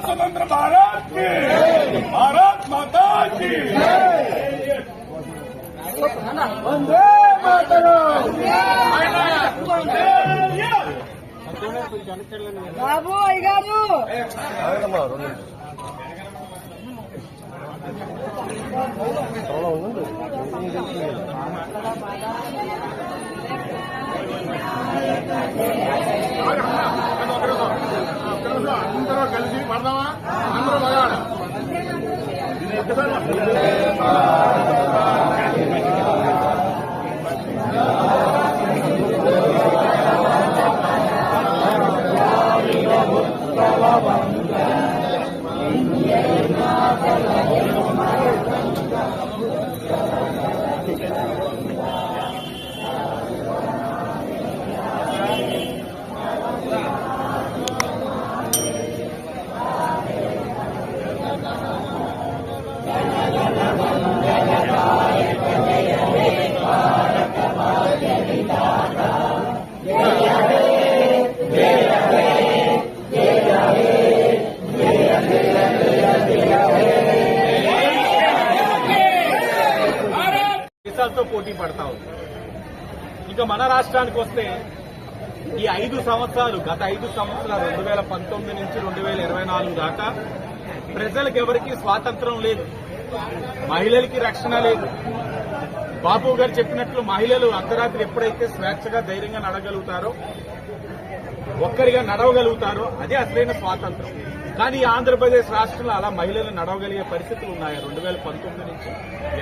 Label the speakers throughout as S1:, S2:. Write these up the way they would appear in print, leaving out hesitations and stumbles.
S1: स्वतंत्र भारत की, भारत माता की वंदे मातरम।
S2: బాబు అయ్యారు
S1: అందరూ కలిసి పడదామా? అందరూ పడాలి.
S3: దేశాలతో పోటీ పడతా ఉంది. ఇంకా మన రాష్ట్రానికి వస్తే ఈ 5 సంవత్సరాలు, గత 5 సంవత్సరాలు 2019 నుంచి 2024 దాకా ప్రజలకు ఎవరికి స్వాతంత్రం లేదు, మహిళలకి రక్షణ లేదు. బాబు గారు చెప్పినట్లు మహిళలు అర్ధరాత్రి ఎప్పుడైతే స్వేచ్ఛగా ధైర్యంగా నడగలుగుతారో, ఒక్కరిగా నడవగలుగుతారో అదే అసలైన స్వాతంత్రం. కానీ ఆంధ్రప్రదేశ్ రాష్ట్రంలో అలా మహిళలు నడవగలిగే పరిస్థితులు ఉన్నాయి 2019 నుంచి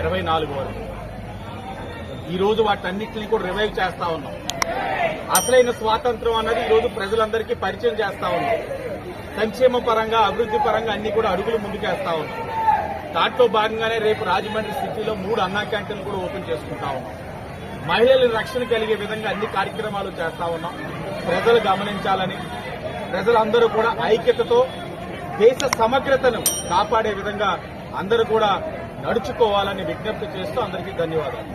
S3: 24 వరకు. ఈ రోజు వాటన్నిటిని కూడా రివైవ్ చేస్తా ఉన్నాం. అసలైన స్వాతంత్రం అన్నది ఈ రోజు ప్రజలందరికీ పరిచయం చేస్తా ఉన్నాం. సంక్షేమ పరంగా, అభివృద్ధి పరంగా అన్ని కూడా అడుగులు ముందుకేస్తా ఉన్నాం. దాంట్లో భాగంగానే రేపు రాజమండ్రి సిటీలో 3 అన్నా క్యాంటీన్లు కూడా ఓపెన్ చేసుకుంటా ఉన్నాం. మహిళల రక్షణ కలిగే విధంగా అన్ని కార్యక్రమాలు చేస్తా ఉన్నాం. ప్రజలు గమనించాలని, ప్రజలందరూ కూడా ఐక్యతతో దేశ సమగ్రతను కాపాడే విధంగా అందరూ కూడా నడుచుకోవాలని విజ్ఞప్తి చేస్తూ అందరికీ ధన్యవాదాలు.